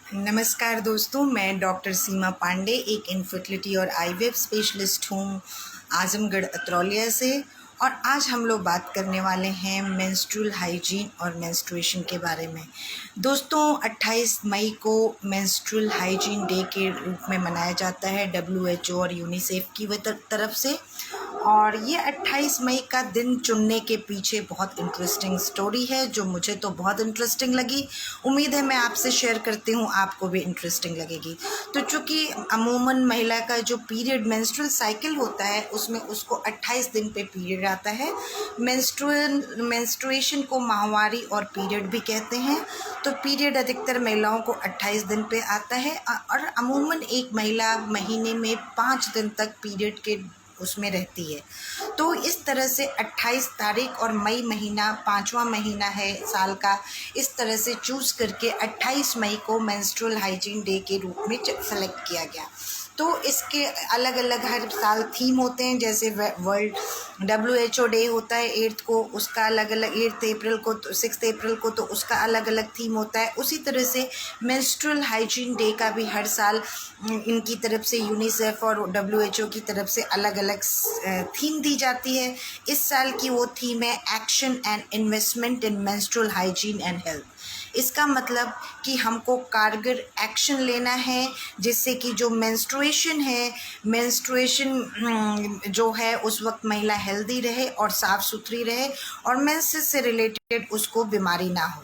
नमस्कार दोस्तों, मैं डॉक्टर सीमा पांडे एक इनफर्टिलिटी और आईवीएफ स्पेशलिस्ट हूँ आजमगढ़ अतरौलिया से। और आज हम लोग बात करने वाले हैं मेंस्ट्रुअल हाइजीन और मेंस्ट्रुएशन के बारे में। दोस्तों, 28 मई को मेंस्ट्रुअल हाइजीन डे के रूप में मनाया जाता है WHO और यूनिसेफ की तरफ से। और ये 28 मई का दिन चुनने के पीछे बहुत इंटरेस्टिंग स्टोरी है जो मुझे तो बहुत इंटरेस्टिंग लगी। उम्मीद है मैं आपसे शेयर करती हूँ, आपको भी इंटरेस्टिंग लगेगी। तो चूँकि अमूमन महिला का जो पीरियड मेंस्ट्रुअल साइकिल होता है उसमें उसको 28 दिन पे पीरियड आता है। मेंस्ट्रुएशन को माहवारी और पीरियड भी कहते हैं। तो पीरियड अधिकतर महिलाओं को 28 दिन पे आता है और अमूमन एक महिला महीने में 5 दिन तक पीरियड के उसमें रहती है। तो इस तरह से 28 तारीख और मई महीना 5वां महीना है साल का, इस तरह से चूज़ करके 28 मई को मेंस्ट्रुअल हाइजीन डे के रूप में सेलेक्ट किया गया। तो इसके अलग अलग हर साल थीम होते हैं। जैसे वर्ल्ड WHO डे होता है 8 को, उसका अलग अलग 8 अप्रैल को, तो 6 अप्रैल को तो उसका अलग अलग थीम होता है। उसी तरह से मेंस्ट्रुअल हाइजीन डे का भी हर साल इनकी तरफ से यूनिसेफ और WHO की तरफ से अलग अलग थीम दी जाती है। इस साल की वो थीम है action and investment in menstrual hygiene and health. इसका मतलब कि हमको कारगर एक्शन लेना है जिससे कि जो मेंस्ट्रुएशन जो है उस वक्त महिला हेल्दी रहे और साफ़ सुथरी रहे और मेंसेस से रिलेटेड उसको बीमारी ना हो।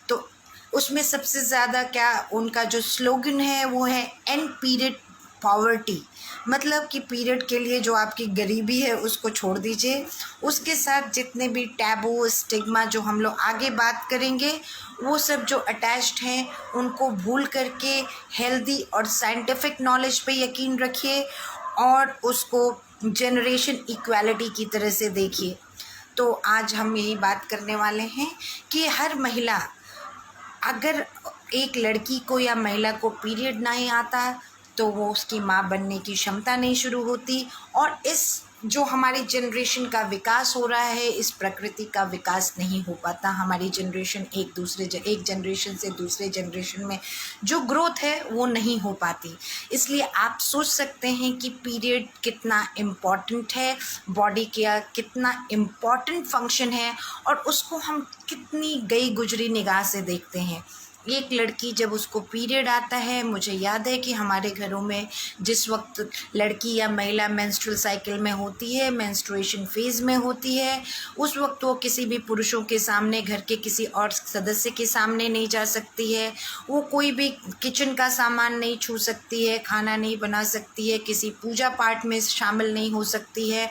तो उसमें सबसे ज़्यादा क्या उनका जो स्लोगन है वो है एंड पीरियड पॉवर्टी, मतलब कि पीरियड के लिए जो आपकी गरीबी है उसको छोड़ दीजिए। उसके साथ जितने भी टैबू स्टिग्मा जो हम लोग आगे बात करेंगे वो सब जो अटैच्ड हैं उनको भूल करके हेल्दी और साइंटिफिक नॉलेज पे यकीन रखिए और उसको जनरेशन इक्वालिटी की तरह से देखिए। तो आज हम यही बात करने वाले हैं कि हर महिला, अगर एक लड़की को या महिला को पीरियड नहीं आता तो वो उसकी माँ बनने की क्षमता नहीं शुरू होती। और इस जो हमारी जनरेशन का विकास हो रहा है, इस प्रकृति का विकास नहीं हो पाता। हमारी जनरेशन एक जनरेशन से दूसरे जनरेशन में जो ग्रोथ है वो नहीं हो पाती। इसलिए आप सोच सकते हैं कि पीरियड कितना इम्पॉर्टेंट है, बॉडी का कितना इम्पॉर्टेंट फंक्शन है और उसको हम कितनी गई गुजरी निगाह से देखते हैं। एक लड़की जब उसको पीरियड आता है, मुझे याद है कि हमारे घरों में जिस वक्त लड़की या महिला मेंस्ट्रुअल साइकिल में होती है, मेंस्ट्रुएशन फेज़ में होती है, उस वक्त वो किसी भी पुरुषों के सामने, घर के किसी और सदस्य के सामने नहीं जा सकती है। वो कोई भी किचन का सामान नहीं छू सकती है, खाना नहीं बना सकती है, किसी पूजा पाठ में शामिल नहीं हो सकती है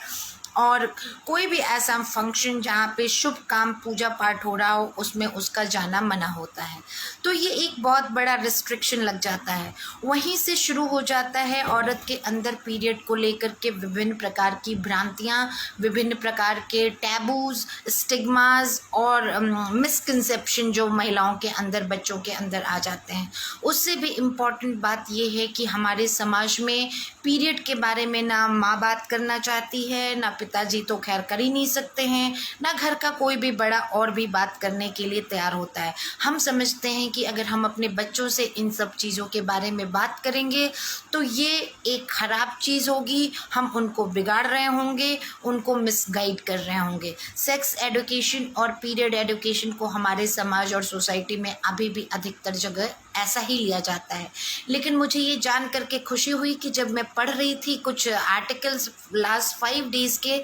और कोई भी ऐसा फंक्शन जहाँ पे शुभ काम पूजा पाठ हो रहा हो उसमें उसका जाना मना होता है। तो ये एक बहुत बड़ा रिस्ट्रिक्शन लग जाता है। वहीं से शुरू हो जाता है औरत के अंदर पीरियड को लेकर के विभिन्न प्रकार की भ्रांतियाँ, विभिन्न प्रकार के टैबूज़, स्टिग्मास और मिसकंसेप्शन जो महिलाओं के अंदर, बच्चों के अंदर आ जाते हैं। उससे भी इम्पॉर्टेंट बात ये है कि हमारे समाज में पीरियड के बारे में ना माँ बात करना चाहती है, ना पिताजी तो खैर कर ही नहीं सकते हैं, ना घर का कोई भी बड़ा और भी बात करने के लिए तैयार होता है। हम समझते हैं कि अगर हम अपने बच्चों से इन सब चीज़ों के बारे में बात करेंगे तो ये एक ख़राब चीज़ होगी, हम उनको बिगाड़ रहे होंगे, उनको मिसगाइड कर रहे होंगे। सेक्स एजुकेशन और पीरियड एजुकेशन को हमारे समाज और सोसाइटी में अभी भी अधिकतर जगह ऐसा ही लिया जाता है। लेकिन मुझे ये जान करके खुशी हुई कि जब मैं पढ़ रही थी कुछ आर्टिकल्स लास्ट 5 डेज़ के,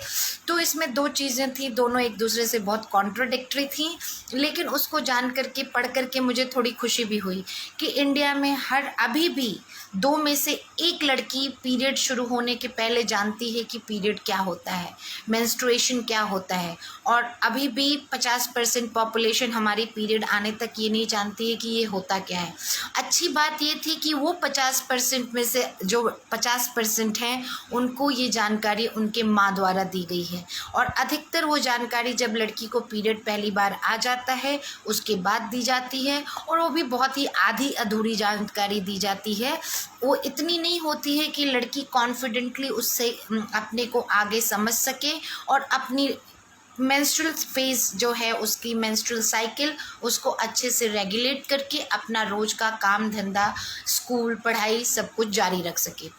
तो इसमें 2 चीज़ें थी, दोनों एक दूसरे से बहुत कॉन्ट्राडिक्टरी थी। लेकिन उसको जान करके, पढ़ करके मुझे थोड़ी खुशी भी हुई कि इंडिया में अभी भी 2 में से 1 लड़की पीरियड शुरू होने के पहले जानती है कि पीरियड क्या होता है, मेंस्ट्रुएशन क्या होता है। और अभी भी 50% पॉपुलेशन हमारी पीरियड आने तक ये नहीं जानती है कि ये होता क्या है। अच्छी बात ये थी कि वो 50% में से जो 50% हैं उनको ये जानकारी उनके माँ द्वारा दी गई है। और अधिकतर वो जानकारी जब लड़की को पीरियड पहली बार आ जाता है उसके बाद दी जाती है, और वो भी बहुत ही आधी अधूरी जानकारी दी जाती है। वो इतनी नहीं होती है कि लड़की कॉन्फिडेंटली उससे अपने को आगे समझ सके और अपनी मेंस्ट्रुअल फेज जो है उसकी मेंस्ट्रुअल साइकिल उसको अच्छे से रेगुलेट करके अपना रोज का काम धंधा, स्कूल, पढ़ाई सब कुछ जारी रख सके।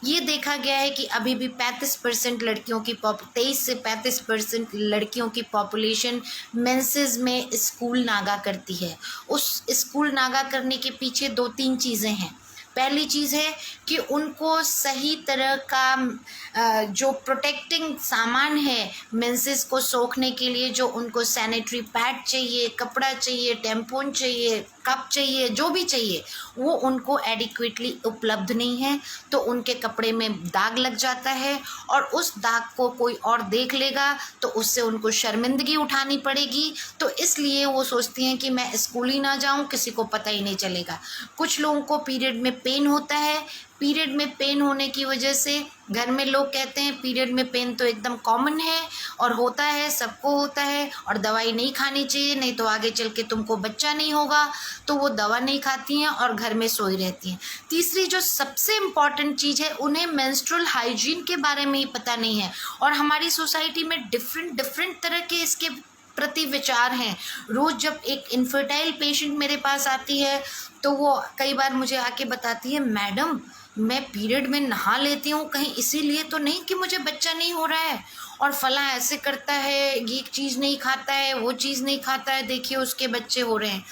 ये देखा गया है कि अभी भी 35% लड़कियों की 23 से 35% लड़कियों की पॉपुलेशन मेंसेस में स्कूल नागा करती है। उस स्कूल नागा करने के पीछे 2-3 चीज़ें हैं। पहली चीज़ है कि उनको सही तरह का जो प्रोटेक्टिंग सामान है मेंसेस को सोखने के लिए, जो उनको सैनिटरी पैड चाहिए, कपड़ा चाहिए, टैम्पून चाहिए, कप चाहिए, जो भी चाहिए वो उनको एडिक्वेटली उपलब्ध नहीं है, तो उनके कपड़े में दाग लग जाता है और उस दाग को कोई और देख लेगा तो उससे उनको शर्मिंदगी उठानी पड़ेगी। तो इसलिए वो सोचती हैं कि मैं स्कूल ही ना जाऊं, किसी को पता ही नहीं चलेगा। कुछ लोगों को पीरियड में पेन होता है। पीरियड में पेन होने की वजह से घर में लोग कहते हैं पीरियड में पेन तो एकदम कॉमन है और होता है, सबको होता है और दवाई नहीं खानी चाहिए, नहीं तो आगे चल के तुमको बच्चा नहीं होगा। तो वो दवा नहीं खाती हैं और घर में सोई रहती हैं। तीसरी जो सबसे इम्पॉर्टेंट चीज़ है, उन्हें मेंस्ट्रुअल हाइजीन के बारे में ही पता नहीं है और हमारी सोसाइटी में डिफरेंट तरह के इसके प्रति विचार हैं। रोज़ जब एक इनफर्टाइल पेशेंट मेरे पास आती है तो वो कई बार मुझे आके बताती है, मैडम मैं पीरियड में नहा लेती हूँ, कहीं इसीलिए तो नहीं कि मुझे बच्चा नहीं हो रहा है, और फला ऐसे करता है, ये चीज़ नहीं खाता है, वो चीज़ नहीं खाता है, देखिए उसके बच्चे हो रहे हैं।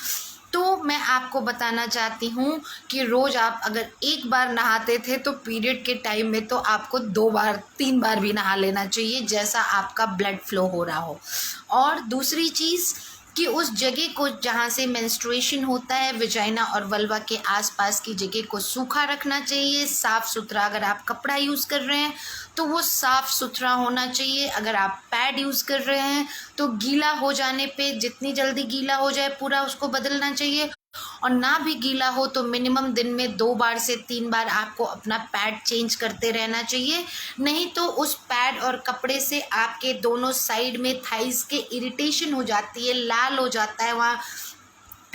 तो मैं आपको बताना चाहती हूँ कि रोज़ आप अगर एक बार नहाते थे तो पीरियड के टाइम में तो आपको 2 बार 3 बार भी नहा लेना चाहिए, जैसा आपका ब्लड फ्लो हो रहा हो। और दूसरी चीज़ कि उस जगह को जहाँ से मेंस्ट्रुएशन होता है, विजाइना और वल्वा के आसपास की जगह को सूखा रखना चाहिए, साफ़ सुथरा। अगर आप कपड़ा यूज़ कर रहे हैं तो वो साफ़ सुथरा होना चाहिए। अगर आप पैड यूज़ कर रहे हैं तो गीला हो जाने पे जितनी जल्दी गीला हो जाए पूरा उसको बदलना चाहिए, और ना भी गीला हो तो मिनिमम दिन में 2 बार से 3 बार आपको अपना पैड चेंज करते रहना चाहिए। नहीं तो उस पैड और कपड़े से आपके दोनों साइड में थाइस के इरिटेशन हो जाती है, लाल हो जाता है, वहाँ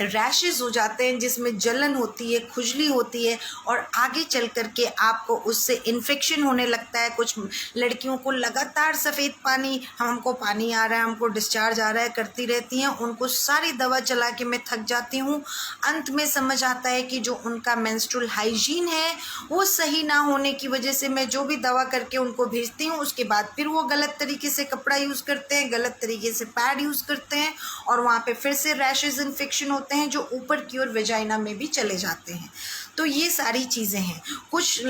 रैशेस हो जाते हैं जिसमें जलन होती है, खुजली होती है और आगे चल कर के आपको उससे इन्फेक्शन होने लगता है। कुछ लड़कियों को लगातार सफ़ेद पानी, हमको पानी आ रहा है, हमको डिस्चार्ज आ रहा है करती रहती हैं। उनको सारी दवा चला के मैं थक जाती हूँ। अंत में समझ आता है कि जो उनका मेंस्ट्रुअल हाइजीन है वो सही ना होने की वजह से मैं जो भी दवा करके उनको भेजती हूँ उसके बाद फिर वो गलत तरीके से कपड़ा यूज़ करते हैं, गलत तरीके से पैड यूज़ करते हैं और वहाँ पे फिर से रैशेस इन्फेक्शन होते हैं जो ऊपर की ओर वेजाइना में भी चले जाते हैं। तो ये सारी चीज़ें हैं। कुछ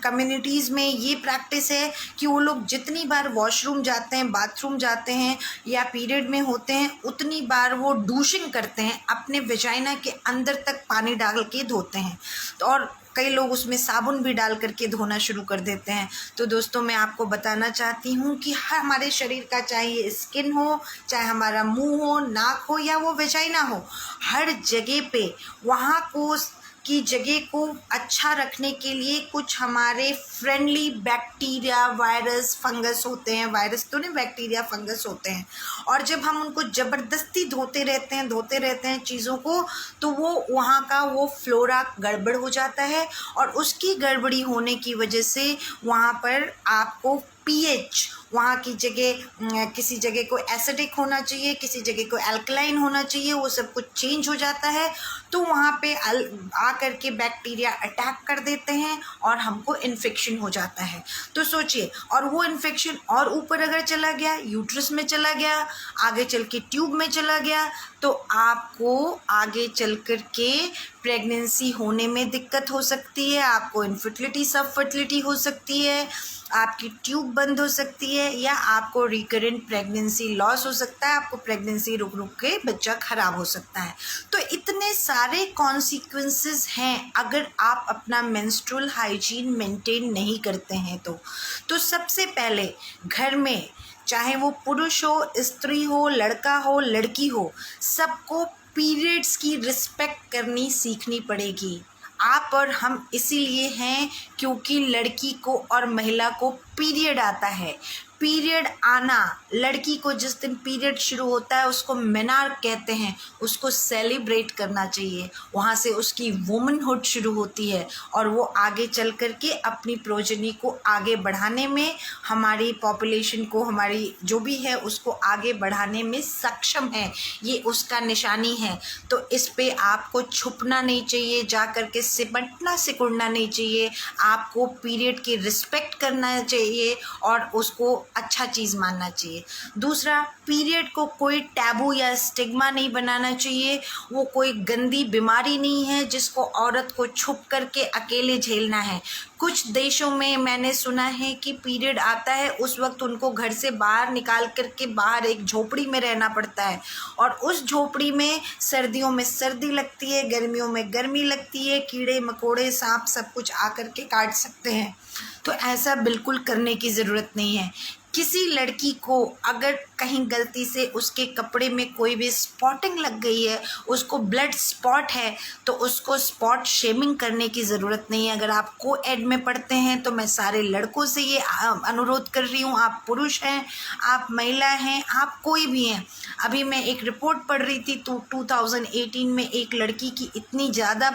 कम्युनिटीज़ में ये प्रैक्टिस है कि वो लोग जितनी बार वॉशरूम जाते हैं, बाथरूम जाते हैं या पीरियड में होते हैं उतनी बार वो डूशिंग करते हैं, अपने वेजाइना के अंदर तक पानी डाल के धोते हैं। तो और कई लोग उसमें साबुन भी डाल करके धोना शुरू कर देते हैं। तो दोस्तों मैं आपको बताना चाहती हूँ कि हमारे शरीर का चाहे ये स्किन हो, चाहे हमारा मुंह हो, नाक हो या वो वेजाइना हो, हर जगह पे वहाँ को की जगह को अच्छा रखने के लिए कुछ हमारे फ्रेंडली बैक्टीरिया, वायरस, फंगस होते हैं। वायरस तो नहीं, बैक्टीरिया, फंगस होते हैं। और जब हम उनको ज़बरदस्ती धोते रहते हैं चीज़ों को, तो वो वहाँ का वो फ्लोरा गड़बड़ हो जाता है और उसकी गड़बड़ी होने की वजह से वहाँ पर आपको पीएच, वहाँ की जगह किसी जगह को एसिडिक होना चाहिए, किसी जगह को अल्कलाइन होना चाहिए, वो सब कुछ चेंज हो जाता है। तो वहाँ पे आ कर के बैक्टीरिया अटैक कर देते हैं और हमको इन्फेक्शन हो जाता है। तो सोचिए, और वो इन्फेक्शन और ऊपर अगर चला गया, यूट्रस में चला गया, आगे चल के ट्यूब में चला गया, तो आपको आगे चल कर के प्रेगनेंसी होने में दिक्कत हो सकती है, आपको इनफर्टिलिटी, सब फर्टिलिटी हो सकती है, आपकी ट्यूब बंद हो सकती है या आपको रिकरेंट प्रेगनेंसी लॉस हो सकता है, आपको प्रेगनेंसी रुक रुक के बच्चा खराब हो सकता है। तो इतने सारे कॉन्सिक्वेंसेस हैं अगर आप अपना मेंस्ट्रुअल हाइजीन मेंटेन नहीं करते हैं तो सबसे पहले घर में, चाहे वो पुरुष हो, स्त्री हो, लड़का हो, लड़की हो, सबको पीरियड्स की रिस्पेक्ट करनी सीखनी पड़ेगी। आप और हम इसीलिए हैं क्योंकि लड़की को और महिला को पीरियड आता है। पीरियड आना, लड़की को जिस दिन पीरियड शुरू होता है उसको मेनार्क कहते हैं, उसको सेलिब्रेट करना चाहिए। वहाँ से उसकी वुमनहुड शुरू होती है और वो आगे चल कर के अपनी प्रोजनी को आगे बढ़ाने में, हमारी पॉपुलेशन को, हमारी जो भी है उसको आगे बढ़ाने में सक्षम है। ये उसका निशानी है। तो इस पे आपको छुपना नहीं चाहिए, जा कर के सिमटना सिकुड़ना नहीं चाहिए। आपको पीरियड की रिस्पेक्ट करना चाहिए और उसको अच्छा चीज़ मानना चाहिए। दूसरा, पीरियड को कोई टैबू या स्टिग्मा नहीं बनाना चाहिए। वो कोई गंदी बीमारी नहीं है जिसको औरत को छुप करके अकेले झेलना है। कुछ देशों में मैंने सुना है कि पीरियड आता है उस वक्त उनको घर से बाहर निकाल करके बाहर एक झोपड़ी में रहना पड़ता है और उस झोपड़ी में सर्दियों में सर्दी लगती है, गर्मियों में गर्मी लगती है, कीड़े मकोड़े सांप सब कुछ आकर के काट सकते हैं। तो ऐसा बिल्कुल करने की ज़रूरत नहीं है। किसी लड़की को अगर कहीं गलती से उसके कपड़े में कोई भी स्पॉटिंग लग गई है, उसको ब्लड स्पॉट है, तो उसको स्पॉट शेमिंग करने की ज़रूरत नहीं है। अगर आप को-एड में पढ़ते हैं तो मैं सारे लड़कों से ये अनुरोध कर रही हूँ, आप पुरुष हैं, आप महिला हैं, आप कोई भी हैं। अभी मैं एक रिपोर्ट पढ़ रही थी तो 2018 में एक लड़की की इतनी ज़्यादा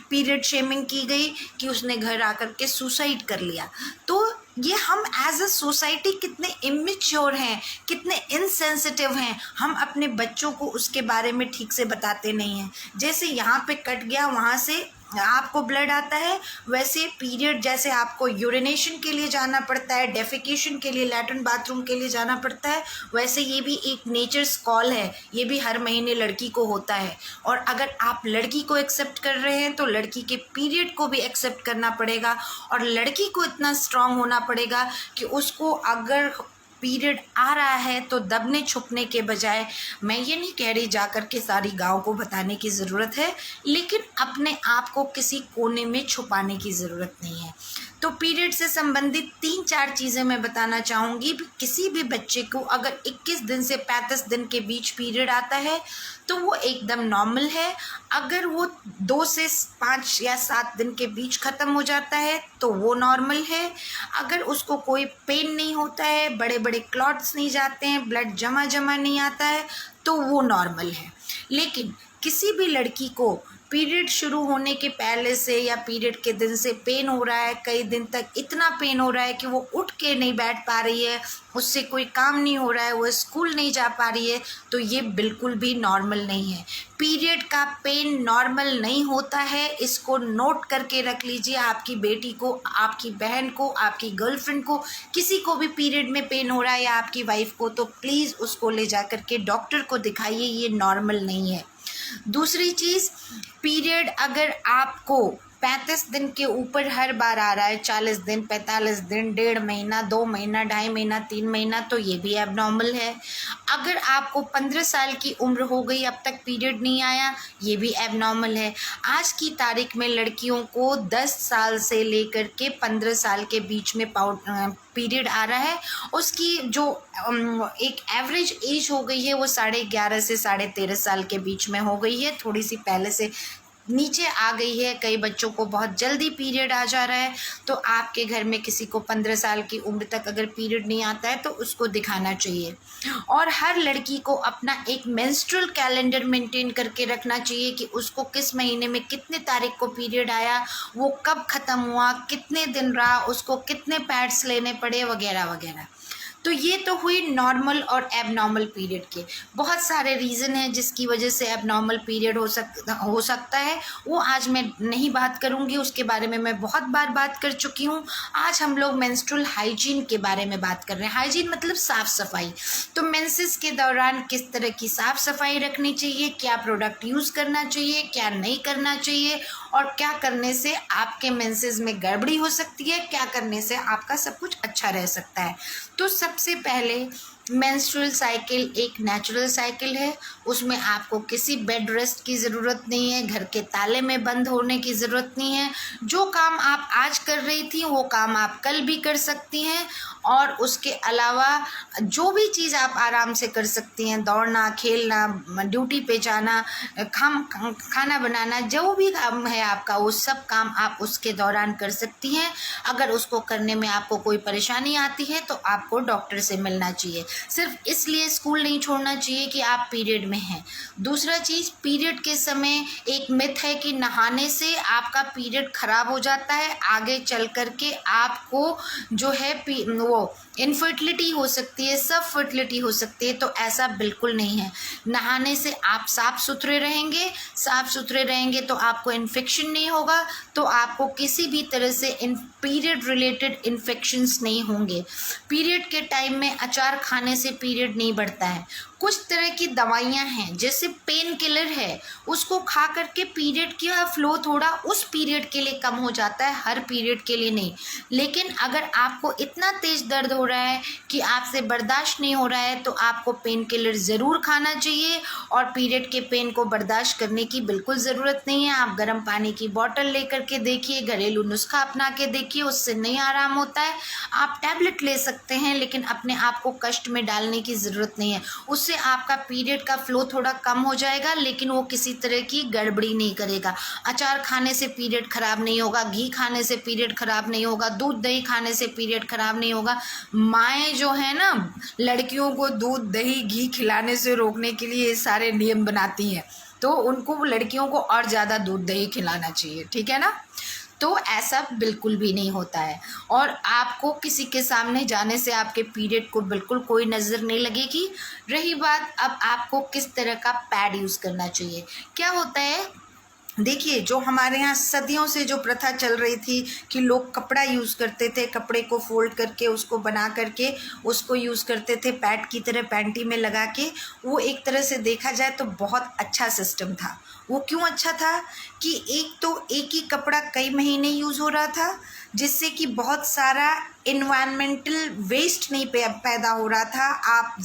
पीरियड शेमिंग की गई कि उसने घर आकर के सुसाइड कर लिया। तो ये हम एज अ सोसाइटी कितने इमेच्योर हैं, कितने इनसेंसिटिव हैं। हम अपने बच्चों को उसके बारे में ठीक से बताते नहीं हैं। जैसे यहाँ पे कट गया, वहाँ से आपको ब्लड आता है, वैसे पीरियड जैसे आपको यूरिनेशन के लिए जाना पड़ता है, डेफिकेशन के लिए, लैट्रिन बाथरूम के लिए जाना पड़ता है, वैसे ये भी एक नेचर्स कॉल है। ये भी हर महीने लड़की को होता है। और अगर आप लड़की को एक्सेप्ट कर रहे हैं तो लड़की के पीरियड को भी एक्सेप्ट करना पड़ेगा और लड़की को इतना स्ट्रांग होना पड़ेगा कि उसको अगर पीरियड आ रहा है तो दबने छुपने के बजाय, मैं ये नहीं कह रही जा कर के सारी गाँव को बताने की ज़रूरत है, लेकिन अपने आप को किसी कोने में छुपाने की ज़रूरत नहीं है। तो पीरियड से संबंधित 3-4 चीज़ें मैं बताना चाहूँगी। किसी भी बच्चे को अगर 21 दिन से 35 दिन के बीच पीरियड आता है तो वो एकदम नॉर्मल है। अगर वो 2 से 5 या 7 दिन के बीच ख़त्म हो जाता है तो वो नॉर्मल है। अगर उसको कोई पेन नहीं होता है, बड़े बड़े क्लॉट्स नहीं जाते हैं, ब्लड जमा नहीं आता है, तो वो नॉर्मल है। लेकिन किसी भी लड़की को पीरियड शुरू होने के पहले से या पीरियड के दिन से पेन हो रहा है, कई दिन तक इतना पेन हो रहा है कि वो उठ के नहीं बैठ पा रही है, उससे कोई काम नहीं हो रहा है, वो स्कूल नहीं जा पा रही है, तो ये बिल्कुल भी नॉर्मल नहीं है। पीरियड का पेन नॉर्मल नहीं होता है, इसको नोट करके रख लीजिए। आपकी बेटी को, आपकी बहन को, आपकी गर्लफ्रेंड को, किसी को भी पीरियड में पेन हो रहा है या आपकी वाइफ को, तो प्लीज़ उसको ले जा कर के डॉक्टर को दिखाइए, ये नॉर्मल नहीं है। दूसरी चीज़, पीरियड अगर आपको 35 दिन के ऊपर हर बार आ रहा है, 40 दिन, 45 दिन, 1.5 महीना, 2 महीना, 2.5 महीना, 3 महीना, तो ये भी एबनॉर्मल है। अगर आपको 15 साल की उम्र हो गई अब तक पीरियड नहीं आया, ये भी एबनॉर्मल है। आज की तारीख में लड़कियों को 10 साल से लेकर के 15 साल के बीच में पीरियड आ रहा है। उसकी जो एक एवरेज एज हो गई है वो 11.5 से 13.5 साल के बीच में हो गई है, थोड़ी सी पहले से नीचे आ गई है। कई बच्चों को बहुत जल्दी पीरियड आ जा रहा है। तो आपके घर में किसी को 15 साल की उम्र तक अगर पीरियड नहीं आता है तो उसको दिखाना चाहिए। और हर लड़की को अपना एक मेंस्ट्रुअल कैलेंडर मेंटेन करके रखना चाहिए कि उसको किस महीने में कितने तारीख को पीरियड आया, वो कब ख़त्म हुआ, कितने दिन रहा, उसको कितने पैड्स लेने पड़े, वगैरह वगैरह। तो ये तो हुई नॉर्मल और एबनॉर्मल पीरियड के। बहुत सारे रीज़न हैं जिसकी वजह से एबनॉर्मल पीरियड हो सकता है, वो आज मैं नहीं बात करूँगी, उसके बारे में मैं बहुत बार बात कर चुकी हूँ। आज हम लोग मेंस्ट्रुअल हाइजीन के बारे में बात कर रहे हैं। हाइजीन मतलब साफ़ सफाई। तो मेंसेस के दौरान किस तरह की साफ़ सफाई रखनी चाहिए, क्या प्रोडक्ट यूज़ करना चाहिए, क्या नहीं करना चाहिए, और क्या करने से आपके मेंसेस में गड़बड़ी हो सकती है, क्या करने से आपका सब कुछ अच्छा रह सकता है। तो सबसे पहले मेंस्ट्रुअल साइकिल एक नेचुरल साइकिल है, उसमें आपको किसी बेड रेस्ट की ज़रूरत नहीं है, घर के ताले में बंद होने की ज़रूरत नहीं है। जो काम आप आज कर रही थी वो काम आप कल भी कर सकती हैं, और उसके अलावा जो भी चीज़ आप आराम से कर सकती हैं, दौड़ना, खेलना, ड्यूटी पे जाना, खाना बनाना, जो भी काम है आपका वो सब काम आप उसके दौरान कर सकती हैं। अगर उसको करने में आपको कोई परेशानी आती है तो आपको डॉक्टर से मिलना चाहिए। सिर्फ इसलिए स्कूल नहीं छोड़ना चाहिए कि आप पीरियड में हैं। दूसरा चीज़, पीरियड के समय एक मिथ है कि नहाने से आपका पीरियड खराब हो जाता है, आगे चल कर के आपको जो है वो इनफर्टिलिटी हो सकती है, सब फर्टिलिटी हो सकती है। तो ऐसा बिल्कुल नहीं है। नहाने से आप साफ सुथरे रहेंगे तो आपको इन्फेक्शन नहीं होगा, तो आपको किसी भी तरह से पीरियड रिलेटेड इन्फेक्शंस नहीं होंगे। पीरियड के टाइम में अचार खाने से पीरियड नहीं बढ़ता है। कुछ तरह की दवाइयां हैं, जैसे पेन किलर है, उसको खा करके पीरियड का फ्लो थोड़ा उस पीरियड के लिए कम हो जाता है, हर पीरियड के लिए नहीं। लेकिन अगर आपको इतना तेज दर्द हो रहा है कि आपसे बर्दाश्त नहीं हो रहा है तो आपको पेन किलर ज़रूर खाना चाहिए, और पीरियड के पेन को बर्दाश्त करने की बिल्कुल ज़रूरत नहीं है। आप गर्म पानी की बोतल लेकर के देखिए, घरेलू नुस्खा अपना के देखिए, उससे नहीं आराम होता है। आप टैबलेट ले सकते हैं, लेकिन अपने आप को कष्ट में डालने की ज़रूरत नहीं है। उससे आपका पीरियड का फ्लो थोड़ा कम हो जाएगा, लेकिन वो किसी तरह की गड़बड़ी नहीं करेगा। अचार खाने से पीरियड खराब नहीं होगा, घी खाने से पीरियड खराब नहीं होगा, दूध दही खाने से पीरियड खराब नहीं होगा। माएँ जो है ना, लड़कियों को दूध दही घी खिलाने से रोकने के लिए ये सारे नियम बनाती हैं, तो उनको, लड़कियों को और ज़्यादा दूध दही खिलाना चाहिए, ठीक है ना। तो ऐसा बिल्कुल भी नहीं होता है, और आपको किसी के सामने जाने से आपके पीरियड को बिल्कुल कोई नज़र नहीं लगेगी। रही बात अब आपको किस तरह का पैड यूज़ करना चाहिए, क्या होता है, देखिए, जो हमारे यहाँ सदियों से जो प्रथा चल रही थी कि लोग कपड़ा यूज़ करते थे, कपड़े को फोल्ड करके उसको बना करके उसको यूज़ करते थे पैड की तरह, पैंटी में लगा के, वो एक तरह से देखा जाए तो बहुत अच्छा सिस्टम था। वो क्यों अच्छा था कि एक तो एक ही कपड़ा कई महीने यूज़ हो रहा था, जिससे कि बहुत सारा इन्वायरमेंटल वेस्ट नहीं पैदा हो रहा था। आप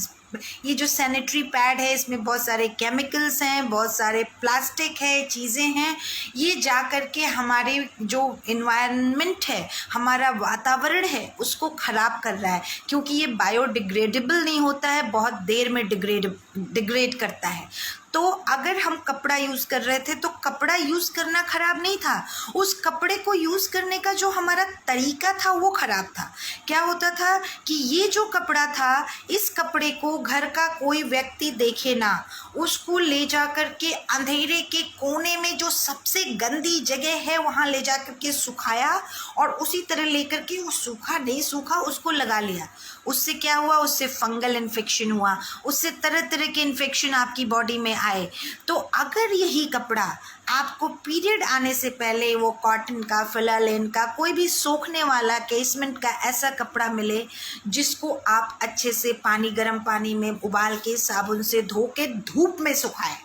ये जो सैनिटरी पैड है, इसमें बहुत सारे केमिकल्स हैं, बहुत सारे प्लास्टिक है, चीज़ें हैं, ये जा कर के हमारे जो इन्वायरमेंट है, हमारा वातावरण है, उसको ख़राब कर रहा है, क्योंकि ये बायोडिग्रेडेबल नहीं होता है, बहुत देर में डिग्रेड करता है। तो अगर हम कपड़ा यूज़ कर रहे थे तो कपड़ा यूज़ करना ख़राब नहीं था, उस कपड़े को यूज़ करने का जो हमारा तरीका था वो ख़राब था। क्या होता था कि ये जो कपड़ा था, इस कपड़े को घर का कोई व्यक्ति देखे ना, उसको ले जा कर के अंधेरे के कोने में जो सबसे गंदी जगह है वहाँ ले जा कर के सुखाया, और उसी तरह लेकर के वो सूखा नहीं सूखा उसको लगा लिया। उससे क्या हुआ, उससे फंगल इन्फेक्शन हुआ, उससे तरह तरह के इन्फेक्शन आपकी बॉडी में आए। तो अगर यही कपड़ा आपको पीरियड आने से पहले वो कॉटन का, फिलालेन का, कोई भी सूखने वाला केसमेंट का ऐसा कपड़ा मिले जिसको आप अच्छे से गर्म पानी में उबाल के साबुन से धो के धूप में सुखाएं,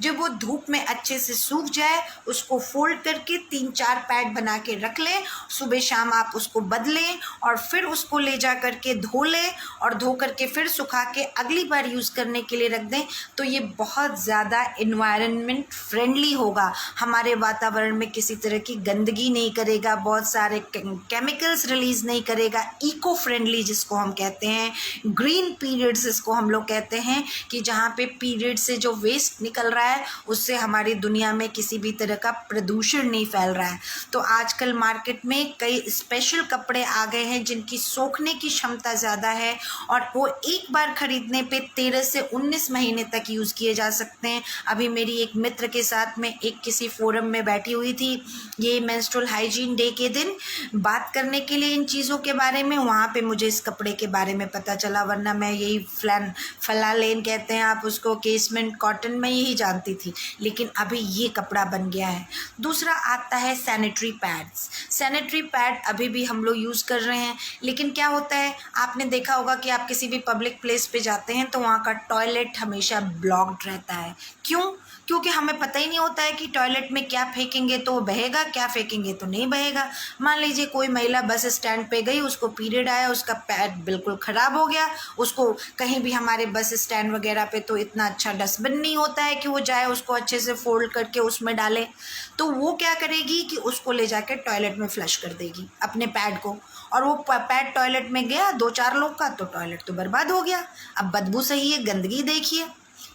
जब वो धूप में अच्छे से सूख जाए उसको फोल्ड करके 3-4 पैड बना के रख लें, सुबह शाम आप उसको बदलें और फिर उसको ले जा करके धो लें, और धो करके फिर सुखा के अगली बार यूज़ करने के लिए रख दें। तो ये बहुत ज़्यादा इन्वायरमेंट फ्रेंडली होगा, हमारे वातावरण में किसी तरह की गंदगी नहीं करेगा, बहुत सारे केमिकल्स रिलीज़ नहीं करेगा, इको फ्रेंडली जिसको हम कहते हैं, ग्रीन पीरियड्स इसको हम लोग कहते हैं, कि जहाँ पे पीरियड से जो वेस्ट निकल रहा है उससे हमारी दुनिया में किसी भी तरह का प्रदूषण नहीं फैल रहा है। तो आजकल मार्केट में कई स्पेशल कपड़े आ गए हैं जिनकी सोखने की क्षमता ज़्यादा है, और वो एक बार खरीदने पे 13 से 19 महीने तक यूज़ किए जा सकते हैं। अभी मेरी एक मित्र के साथ में एक किसी फोरम में बैठी हुई थी, ये मेंस्ट्रुअल हाइजीन डे के दिन बात करने के लिए इन चीज़ों के बारे में, वहाँ पे मुझे इस कपड़े के बारे में पता चला, वरना मैं यही फलालेन कहते हैं आप उसको, केसमेंट कॉटन में यही जानती थी, लेकिन अभी ये कपड़ा बन गया है। दूसरा आता है सैनिटरी पैड्स। सैनिटरी पैड अभी भी हम लोग यूज़ कर रहे हैं, लेकिन क्या होता है, आपने देखा होगा कि आप किसी भी पब्लिक प्लेस पे जाते हैं तो वहाँ का टॉयलेट हमेशा ब्लॉक्ड रहता है। क्यों? क्योंकि हमें पता ही नहीं होता है कि टॉयलेट में क्या फेंकेंगे तो वो बहेगा, क्या फेंकेंगे तो नहीं बहेगा। मान लीजिए कोई महिला बस स्टैंड पे गई, उसको पीरियड आया, उसका पैड बिल्कुल ख़राब हो गया, उसको कहीं भी हमारे बस स्टैंड वगैरह पे तो इतना अच्छा डस्टबिन नहीं होता है कि वो जाए उसको अच्छे से फोल्ड करके उसमें डाले, तो वो क्या करेगी कि उसको ले जाकर टॉयलेट में फ्लश कर देगी अपने पैड को, और वो पैड टॉयलेट में गया 2-4 लोग का, तो टॉयलेट तो बर्बाद हो गया। अब बदबू सही है, गंदगी देखिए।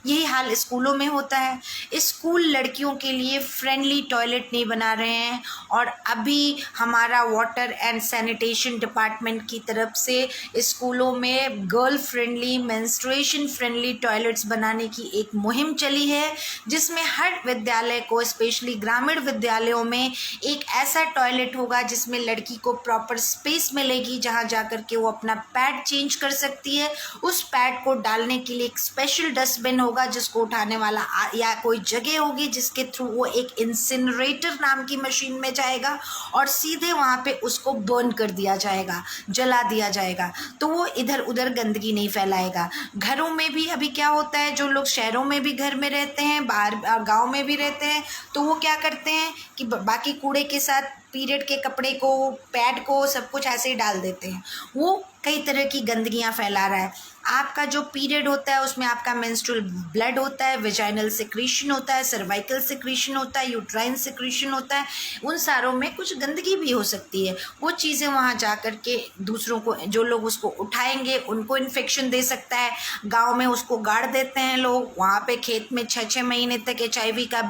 यही हाल स्कूलों में होता है। स्कूल लड़कियों के लिए फ्रेंडली टॉयलेट नहीं बना रहे हैं, और अभी हमारा वाटर एंड सैनिटेशन डिपार्टमेंट की तरफ से स्कूलों में girl friendly, menstruation friendly toilets बनाने की एक मुहिम चली है, जिसमें हर विद्यालय को, स्पेशली ग्रामीण विद्यालयों में, एक ऐसा टॉयलेट होगा जिसमें लड़की को प्रॉपर स्पेस मिलेगी जहां जाकर के वो अपना पैड चेंज कर सकती है। उस पैड को डालने के लिए एक स्पेशल डस्टबिन होगा जिसको उठाने वाला या कोई जगह होगी जिसके थ्रू वो एक इंसिनरेटर नाम की मशीन में जाएगा और सीधे वहाँ पे उसको बर्न कर दिया जाएगा, जला दिया जाएगा, तो वो इधर उधर गंदगी नहीं फैलाएगा। घरों में भी अभी क्या होता है, जो लोग शहरों में भी घर में रहते हैं, बाहर गाँव में भी रहते हैं, तो वो क्या करते हैं कि बाकी कूड़े के साथ पीरियड के कपड़े को, पैड को, सब कुछ ऐसे ही डाल देते हैं। वो कई तरह की गंदगियाँ फैला रहा है। आपका जो पीरियड होता है उसमें आपका मेंस्ट्रुअल ब्लड होता है, वेजाइनल सिक्रीशन होता है, सर्वाइकल सिक्रीशन होता है, यूट्राइन सिक्रीशन होता है, उन सारों में कुछ गंदगी भी हो सकती है। वो चीज़ें वहाँ जा कर के दूसरों को, जो लोग उसको उठाएंगे उनको इन्फेक्शन दे सकता है। गाँव में उसको गाड़ देते हैं लोग, वहाँ पे खेत में 6-6 महीने तक HIV का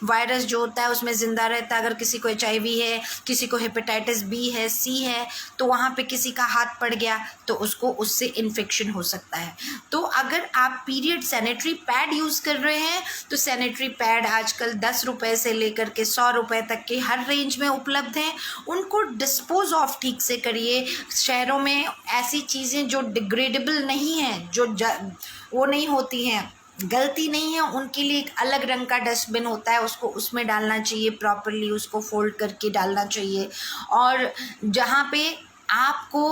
वायरस जो होता है उसमें ज़िंदा रहता है। अगर किसी को HIV है, किसी को हेपेटाइटिस B है, C है, तो वहाँ पे किसी का हाथ पड़ गया तो उसको उससे इन्फेक्शन हो सकता है। तो अगर आप पीरियड सैनिटरी पैड यूज़ कर रहे हैं तो सैनिटरी पैड आजकल 10 रुपये से लेकर के 100 रुपये तक के हर रेंज में उपलब्ध हैं। उनको डिस्पोज ऑफ ठीक से करिए। शहरों में ऐसी चीज़ें जो डिग्रेडेबल नहीं हैं, जो वो नहीं होती हैं, गलती नहीं है, उनके लिए एक अलग रंग का डस्टबिन होता है, उसको उसमें डालना चाहिए, प्रॉपरली उसको फोल्ड करके डालना चाहिए। और जहाँ पे आपको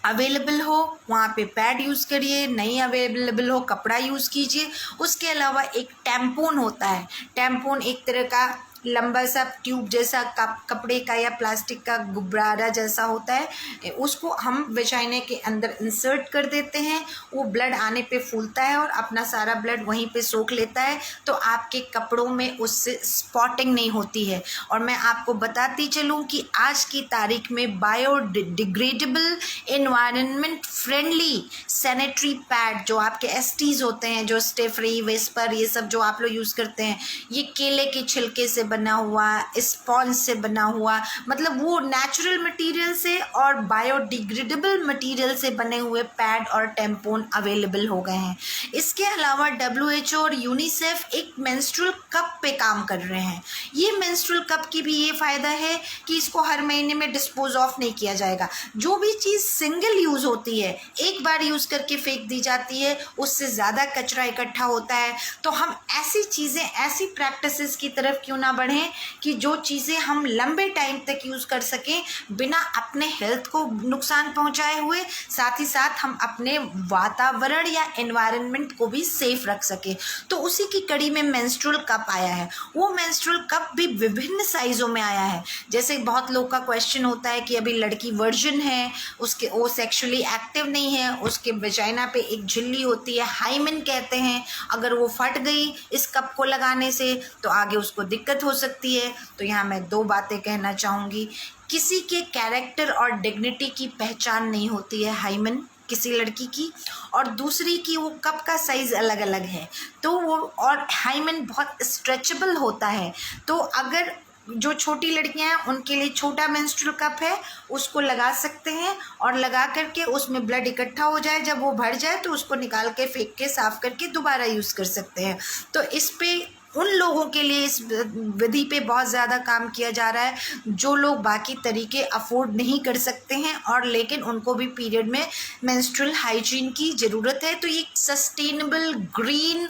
अवेलेबल हो वहाँ पे पैड यूज़ करिए, नहीं अवेलेबल हो कपड़ा यूज़ कीजिए। उसके अलावा एक टैम्पून होता है। टैम्पून एक तरह का लंबा सा ट्यूब जैसा कपड़े का या प्लास्टिक का गुब्बारा जैसा होता है, उसको हम वेजाइना के अंदर इंसर्ट कर देते हैं। वो ब्लड आने पे फूलता है और अपना सारा ब्लड वहीं पे सोख लेता है, तो आपके कपड़ों में उससे स्पॉटिंग नहीं होती है। और मैं आपको बताती चलूँ कि आज की तारीख में biodegradable, environment friendly sanitary pad जो आपके एसटीज होते हैं, जो स्टे फ्री, वेस्पर, ये सब जो आप लोग यूज़ करते हैं, ये केले के छिलके से बना हुआ, स्पॉन्ज से बना हुआ, मतलब वो नेचुरल मटेरियल से और बायोडिग्रेडेबल मटेरियल से बने हुए पैड और टैम्पून अवेलेबल हो गए हैं। इसके अलावा WHO और यूनिसेफ एक मेंस्ट्रुअल कप पे काम कर रहे हैं। ये मेंस्ट्रुअल कप की भी ये फ़ायदा है कि इसको हर महीने में डिस्पोज ऑफ नहीं किया जाएगा। जो भी चीज़ सिंगल यूज़ होती है, एक बार यूज़ करके फेंक दी जाती है, उससे ज़्यादा कचरा इकट्ठा होता है। तो हम ऐसी चीज़ें, ऐसी प्रैक्टिसेस की तरफ क्यों ना बढ़ें कि जो चीज़ें हम लंबे टाइम तक यूज़ कर सकें बिना अपने हेल्थ को नुकसान पहुंचाए हुए, साथ ही साथ हम अपने वातावरण या एनवायरनमेंट को भी सेफ रख सकें। तो उसी की कड़ी में मेंस्ट्रुअल कप आया है। वो मेंस्ट्रुअल कप भी विभिन्न साइज़ों में आया है। जैसे बहुत लोग का क्वेश्चन होता है कि अभी लड़की वर्जिन है, उसके वो सेक्सुअली एक्टिव नहीं है, उसके वजाइना पे एक झिल्ली होती है, हाइमेन कहते हैं, अगर वो फट गई इस कप को लगाने से तो आगे उसको दिक्कत हो सकती है। तो यहाँ मैं 2 बातें कहना चाहूँगी। किसी के कैरेक्टर और डिग्निटी की पहचान नहीं होती है हाइमेन किसी लड़की की, और दूसरी की वो कप का साइज़ अलग अलग है, तो वो, और हाइमेन बहुत स्ट्रेचेबल होता है। तो अगर जो छोटी लड़कियां हैं उनके लिए छोटा मेंस्ट्रुअल कप है, उसको लगा सकते हैं और लगा करके उसमें ब्लड इकट्ठा हो जाए, जब वो भर जाए तो उसको निकाल के फेंक के साफ़ करके दोबारा यूज़ कर सकते हैं। तो इस पे उन लोगों के लिए इस विधि पे बहुत ज़्यादा काम किया जा रहा है जो लोग बाकी तरीके अफोर्ड नहीं कर सकते हैं, और लेकिन उनको भी पीरियड में मेंस्ट्रुअल हाइजीन की ज़रूरत है। तो ये सस्टेनेबल ग्रीन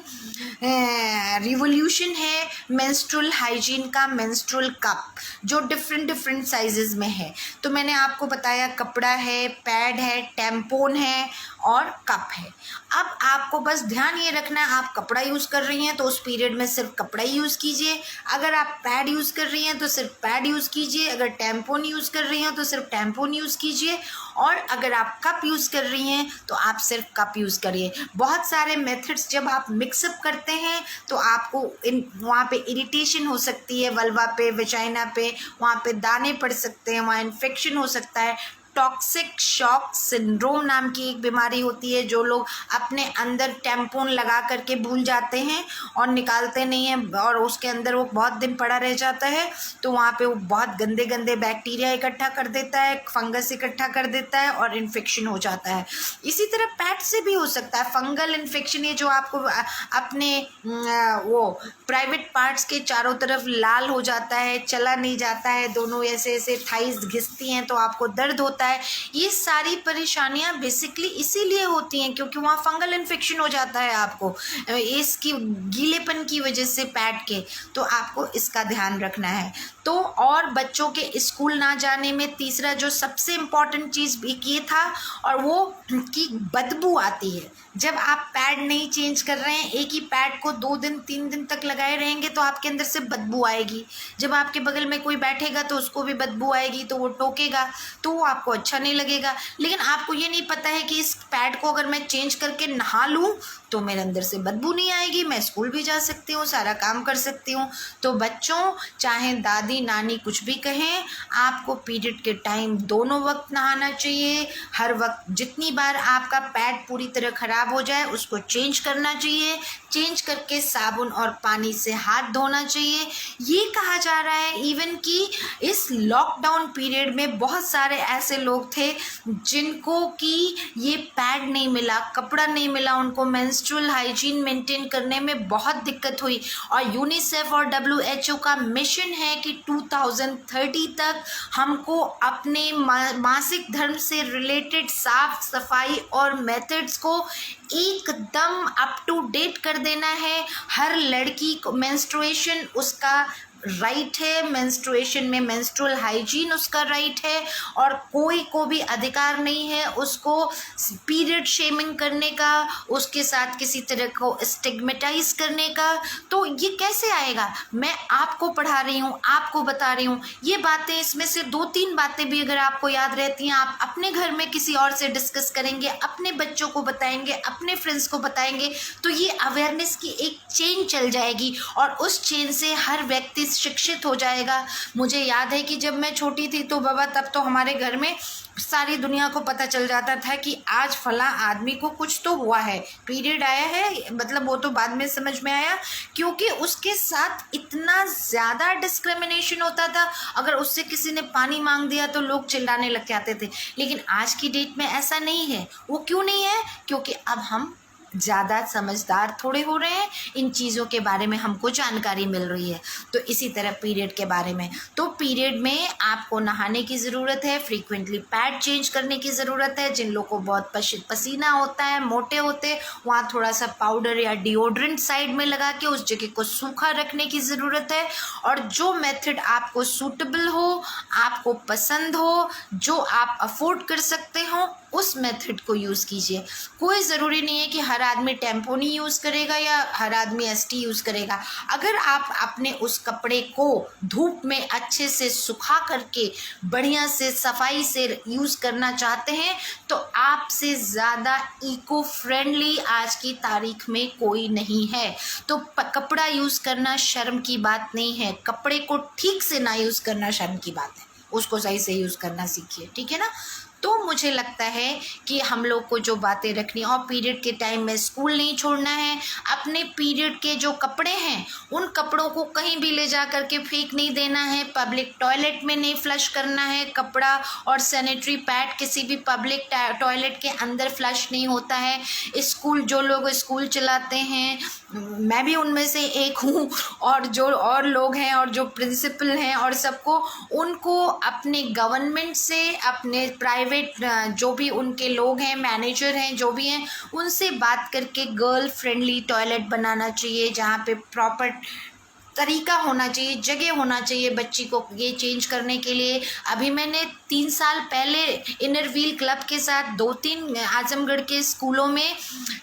रिवोल्यूशन है मेंस्ट्रुअल हाइजीन का, मेंस्ट्रुअल कप, जो डिफरेंट डिफरेंट साइजेस में है। तो मैंने आपको बताया कपड़ा है, पैड है, टैम्पोन है और कप है। अब आपको बस ध्यान ये रखना है, आप कपड़ा यूज़ कर रही हैं तो उस पीरियड में सिर्फ कपड़ा ही यूज़ कीजिए, अगर आप पैड यूज़ कर रही हैं तो सिर्फ पैड यूज़ कीजिए, अगर टैम्पोन यूज़ कर रही हैं तो सिर्फ टैम्पोन यूज़ कीजिए, और अगर आप कप यूज़ कर रही हैं तो आप सिर्फ कप यूज़ करिए। बहुत सारे मेथड्स जब आप मिक्सअप करते हैं तो आपको वहाँ पे इरिटेशन हो सकती है, वल्वा पे, वेजाइना पे, वहाँ पे दाने पड़ सकते हैं, वहाँ इन्फेक्शन हो सकता है। टॉक्सिक शॉक सिंड्रोम नाम की एक बीमारी होती है, जो लोग अपने अंदर टैम्पोन लगा करके भूल जाते हैं और निकालते नहीं हैं, और उसके अंदर वो बहुत दिन पड़ा रह जाता है, तो वहाँ पे वो बहुत गंदे गंदे बैक्टीरिया इकट्ठा कर देता है, फंगस इकट्ठा कर देता है और इन्फेक्शन हो जाता है। इसी तरह पैट से भी हो सकता है फंगल इन्फेक्शन, ये जो आपको अपने वो प्राइवेट पार्ट्स के चारों तरफ लाल हो जाता है, चला नहीं जाता है, दोनों ऐसे ऐसे थाइस घिसती हैं तो आपको दर्द होता है। ये सारी परेशानियां बेसिकली इसीलिए होती हैं क्योंकि वहाँ फंगल इन्फेक्शन हो जाता है आपको, इसकी गीलेपन की वजह से पैड के। तो आपको इसका ध्यान रखना है। तो और बच्चों के स्कूल ना जाने में तीसरा जो सबसे इम्पॉर्टेंट चीज़ भी ये था, और वो कि बदबू आती है जब आप पैड नहीं चेंज कर रहे हैं। एक ही पैड को 2 दिन 3 दिन तक लगाए रहेंगे तो आपके अंदर से बदबू आएगी। जब आपके बगल में कोई बैठेगा तो उसको भी बदबू आएगी, तो वो टोकेगा, तो वो आपको अच्छा नहीं लगेगा। लेकिन आपको ये नहीं पता है कि इस पैड को अगर मैं चेंज करके नहा लूँ तो मेरे अंदर से बदबू नहीं आएगी, मैं स्कूल भी जा सकती हूँ, सारा काम कर सकती हूँ। तो बच्चों, चाहे दादी नानी कुछ भी कहें, आपको पीरियड के टाइम दोनों वक्त नहाना चाहिए। हर वक्त जितनी बार आपका पैड पूरी तरह ख़राब हो जाए उसको चेंज करना चाहिए, चेंज करके साबुन और पानी से हाथ धोना चाहिए। ये कहा जा रहा है इवन कि इस लॉकडाउन पीरियड में बहुत सारे ऐसे लोग थे जिनको कि ये पैड नहीं मिला, कपड़ा नहीं मिला, उनको मेंस्ट्रुअल हाइजीन मेंटेन करने में बहुत दिक्कत हुई। और यूनिसेफ और WHO का मिशन है कि 2030 तक हमको अपने मासिक धर्म से रिलेटेड साफ सफाई और मेथड्स को एकदम अप टू डेट कर देना है। हर लड़की को मेंस्ट्रुएशन उसका राइट है, मेंस्ट्रुएशन में मेंस्ट्रुअल हाइजीन उसका राइट है, और कोई को भी अधिकार नहीं है उसको पीरियड शेमिंग करने का, उसके साथ किसी तरह को स्टिग्मेटाइज करने का। तो ये कैसे आएगा? मैं आपको पढ़ा रही हूँ, आपको बता रही हूँ ये बातें, इसमें से 2-3 बातें भी अगर आपको याद रहती हैं, आप अपने घर में किसी और से डिस्कस करेंगे, अपने बच्चों को बताएंगे, अपने फ्रेंड्स को बताएंगे, तो ये अवेयरनेस की एक चेन चल जाएगी और उस चेन से हर व्यक्ति शिक्षित हो जाएगा। मुझे याद है कि जब मैं छोटी थी तो बाबा, तब तो हमारे घर में सारी दुनिया को पता चल जाता था कि आज फला आदमी को कुछ तो हुआ है, पीरियड आया है, मतलब वो तो बाद में समझ में आया, क्योंकि उसके साथ इतना ज़्यादा डिस्क्रिमिनेशन होता था। अगर उससे किसी ने पानी मांग दिया तो लोग चिल्लाने लग जाते थे। लेकिन आज की डेट में ऐसा नहीं है। वो क्यों नहीं है? क्योंकि अब हम ज़्यादा समझदार थोड़े हो रहे हैं, इन चीज़ों के बारे में हमको जानकारी मिल रही है। तो इसी तरह पीरियड के बारे में, तो पीरियड में आपको नहाने की ज़रूरत है, फ्रीक्वेंटली पैड चेंज करने की ज़रूरत है। जिन लोगों को बहुत पसीना होता है, मोटे होते, वहाँ थोड़ा सा पाउडर या डिओड्रेंट साइड में लगा के उस जगह को सूखा रखने की ज़रूरत है। और जो मेथड आपको सूटेबल हो, आपको पसंद हो, जो आप अफोर्ड कर सकते हो, उस मेथड को यूज़ कीजिए। कोई ज़रूरी नहीं है कि हर आदमी टैम्पोन ही यूज़ करेगा या हर आदमी ST यूज़ करेगा। अगर आप अपने उस कपड़े को धूप में अच्छे से सुखा करके बढ़िया से सफाई से यूज़ करना चाहते हैं तो आपसे ज़्यादा इको फ्रेंडली आज की तारीख में कोई नहीं है। तो कपड़ा यूज़ करना शर्म की बात नहीं है, कपड़े को ठीक से ना यूज़ करना शर्म की बात है। उसको सही से यूज़ करना सीखिए, ठीक है ना। तो मुझे लगता है कि हम लोग को जो बातें रखनी, और पीरियड के टाइम में स्कूल नहीं छोड़ना है, अपने पीरियड के जो कपड़े हैं उन कपड़ों को कहीं भी ले जा करके फेंक नहीं देना है, पब्लिक टॉयलेट में नहीं फ्लश करना है, कपड़ा और सैनिटरी पैड किसी भी पब्लिक टॉयलेट के अंदर फ्लश नहीं होता है। स्कूल, जो लोग स्कूल चलाते हैं, मैं भी उनमें से एक हूँ, और जो और लोग हैं और जो प्रिंसिपल हैं और सबको, उनको अपने गवर्नमेंट से, अपने प्राइवेट जो भी उनके लोग हैं, मैनेजर हैं, जो भी हैं, उनसे बात करके गर्ल फ्रेंडली टॉयलेट बनाना चाहिए, जहाँ पे प्रॉपर तरीका होना चाहिए, जगह होना चाहिए बच्ची को ये चेंज करने के लिए। अभी मैंने 3 साल पहले इनर व्हील क्लब के साथ 2-3 आजमगढ़ के स्कूलों में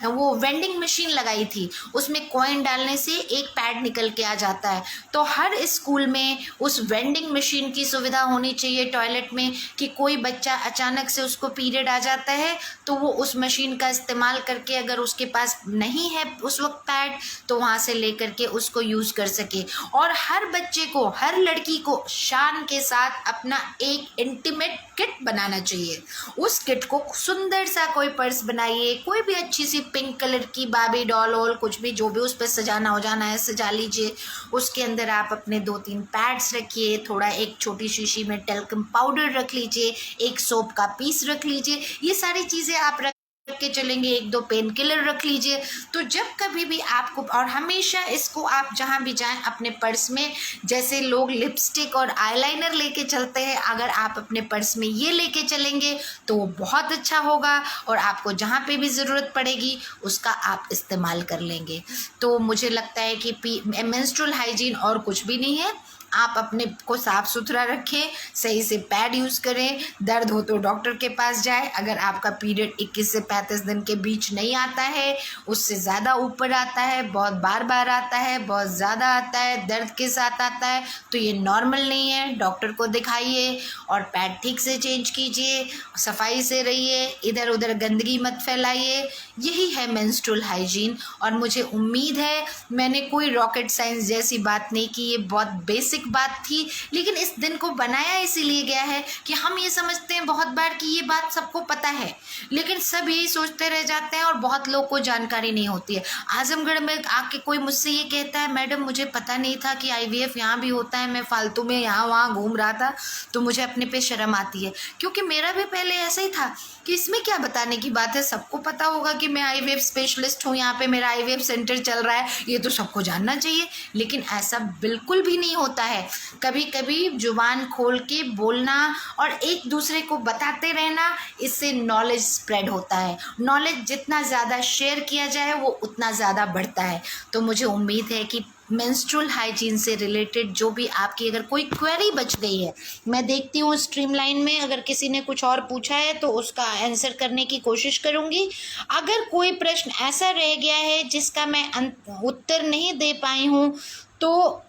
वो वेंडिंग मशीन लगाई थी, उसमें कॉइन डालने से एक पैड निकल के आ जाता है। तो हर स्कूल में उस वेंडिंग मशीन की सुविधा होनी चाहिए टॉयलेट में, कि कोई बच्चा अचानक से उसको पीरियड आ जाता है तो वो उस मशीन का इस्तेमाल करके, अगर उसके पास नहीं है उस वक्त पैड, तो वहाँ से ले करके उसको यूज़ कर सके। और हर बच्चे को, हर लड़की को शान के साथ अपना एक इंटीमेट किट बनाना चाहिए। उस किट को सुंदर सा कोई पर्स बनाइए, कोई भी अच्छी सी पिंक कलर की बाबी डॉल और कुछ भी जो भी उस पर सजाना हो जाना है सजा लीजिए। उसके अंदर आप अपने 2-3 पैड्स रखिए, थोड़ा एक छोटी शीशी में टेल्कम पाउडर रख लीजिए, एक सोप का पीस रख लीजिए, ये सारी चीज़ें आप रख के चलेंगे, 1-2 पेन किलर रख लीजिए। तो जब कभी भी आपको, और हमेशा इसको आप जहाँ भी जाएं अपने पर्स में, जैसे लोग लिपस्टिक और आईलाइनर लेके चलते हैं, अगर आप अपने पर्स में ये लेके चलेंगे तो वो बहुत अच्छा होगा, और आपको जहाँ पे भी ज़रूरत पड़ेगी उसका आप इस्तेमाल कर लेंगे। तो मुझे लगता है कि मेंस्ट्रुअल हाइजीन और कुछ भी नहीं है, आप अपने को साफ़ सुथरा रखें, सही से पैड यूज़ करें, दर्द हो तो डॉक्टर के पास जाए। अगर आपका पीरियड 21 से 35 दिन के बीच नहीं आता है, उससे ज़्यादा ऊपर आता है, बहुत बार बार आता है, बहुत ज़्यादा आता है, दर्द के साथ आता है, तो ये नॉर्मल नहीं है, डॉक्टर को दिखाइए और पैड ठीक से चेंज कीजिए, सफाई से रहिए, इधर उधर गंदगी मत फैलाइए। यही है मेंस्ट्रुअल हाइजीन। और मुझे उम्मीद है, मैंने कोई रॉकेट साइंस जैसी बात नहीं की, ये बहुत बेसिक बात थी, लेकिन इस दिन को बनाया इसीलिए गया है कि हम ये समझते हैं बहुत बार कि ये बात सबको पता है, लेकिन सब यही सोचते रह जाते हैं और बहुत लोग को जानकारी नहीं होती है। आजमगढ़ में आके कोई मुझसे ये कहता है, मैडम मुझे पता नहीं था कि IVF यहाँ भी होता है, मैं फालतू में यहाँ वहाँ घूम रहा था, तो मुझे अपने पे शर्म आती है, क्योंकि मेरा भी पहले ऐसा ही था कि इसमें क्या बताने की बात है, सबको पता होगा कि मैं IVF स्पेशलिस्ट हूँ, यहाँ पे मेरा IVF सेंटर चल रहा है, ये तो सबको जानना चाहिए। लेकिन ऐसा बिल्कुल भी नहीं होता है। कभी कभी जुबान खोल के बोलना और एक दूसरे को बताते रहना, इससे नॉलेज स्प्रेड होता है। नॉलेज जितना ज़्यादा शेयर किया जाए वो उतना ज़्यादा बढ़ता है। तो मुझे उम्मीद है कि मेंस्ट्रुअल हाइजीन से रिलेटेड जो भी आपकी अगर कोई क्वेरी बच गई है, मैं देखती हूँ स्ट्रीमलाइन में अगर किसी ने कुछ और पूछा है तो उसका आंसर करने की कोशिश करूँगी। अगर कोई प्रश्न ऐसा रह गया है जिसका मैं उत्तर नहीं दे पाई हूँ तो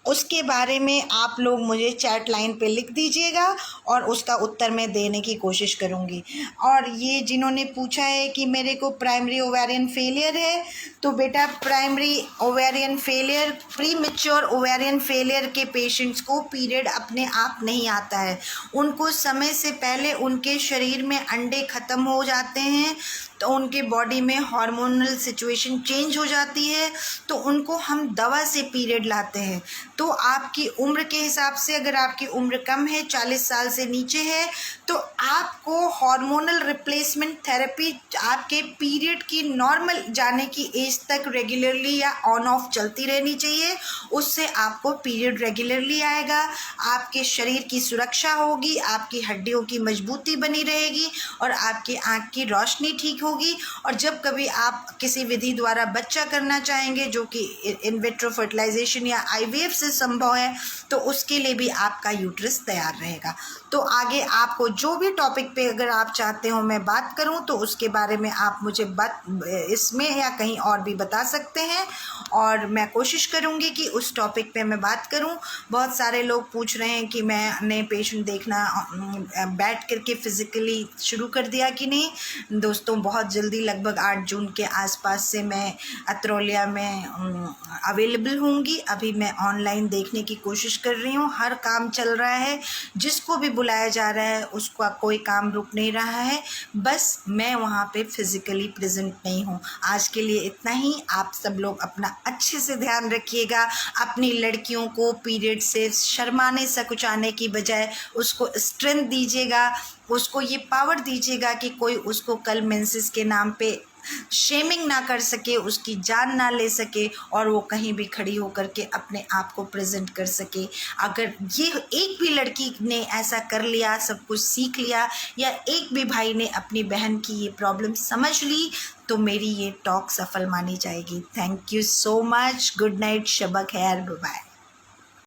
उसके बारे में आप लोग मुझे चैट लाइन पे लिख दीजिएगा और उसका उत्तर मैं देने की कोशिश करूँगी। और ये जिन्होंने पूछा है कि मेरे को प्राइमरी ओवेरियन फेलियर है, तो बेटा primary ovarian failure, pre mature ovarian failure के पेशेंट्स को पीरियड अपने आप नहीं आता है। उनको समय से पहले उनके शरीर में अंडे ख़त्म हो जाते हैं, तो उनके बॉडी में हार्मोनल सिचुएशन चेंज हो जाती है, तो उनको हम दवा से पीरियड लाते हैं। तो आपकी उम्र के हिसाब से, अगर आपकी उम्र कम है, 40 साल से नीचे है, तो आपको हार्मोनल रिप्लेसमेंट थेरेपी आपके पीरियड की नॉर्मल जाने की एज तक रेगुलरली या ऑन ऑफ चलती रहनी चाहिए। उससे आपको पीरियड रेगुलरली आएगा, आपके शरीर की सुरक्षा होगी, आपकी हड्डियों की मजबूती बनी रहेगी और आपकी आँख की रोशनी ठीक होगी। और जब कभी आप किसी विधि द्वारा बच्चा करना चाहेंगे, जो कि इन विट्रो फर्टिलाइजेशन या IVF से संभव है, तो उसके लिए भी आपका यूट्रस तैयार रहेगा। तो आगे आपको जो भी टॉपिक पे अगर आप चाहते हो मैं बात करूं, तो उसके बारे में आप मुझे इसमें या कहीं और भी बता सकते हैं और मैं कोशिश करूंगी कि उस टॉपिक पे मैं बात करूं। बहुत सारे लोग पूछ रहे हैं कि मैंने पेशेंट देखना बैठ करके फिज़िकली शुरू कर दिया कि नहीं। दोस्तों, बहुत जल्दी लगभग 8 जून के आसपास से मैं अतरौलिया में अवेलेबल होंगी। अभी मैं ऑनलाइन देखने की कोशिश कर रही हूँ, हर काम चल रहा है, जिसको भी बुलाया जा रहा है उसका कोई काम रुक नहीं रहा है, बस मैं वहाँ पे फिज़िकली प्रेजेंट नहीं हूँ। आज के लिए इतना ही। आप सब लोग अपना अच्छे से ध्यान रखिएगा। अपनी लड़कियों को पीरियड से शर्माने सकुचाने की बजाय उसको स्ट्रेंथ दीजिएगा, उसको ये पावर दीजिएगा कि कोई उसको कल मेंसेस के नाम पे शेमिंग ना कर सके, उसकी जान ना ले सके और वो कहीं भी खड़ी होकर के अपने आप को प्रेजेंट कर सके। अगर ये एक भी लड़की ने ऐसा कर लिया, सब कुछ सीख लिया, या एक भी भाई ने अपनी बहन की ये प्रॉब्लम समझ ली, तो मेरी ये टॉक सफल मानी जाएगी। Thank you so much. Good night, शब खैर, बाय बाय।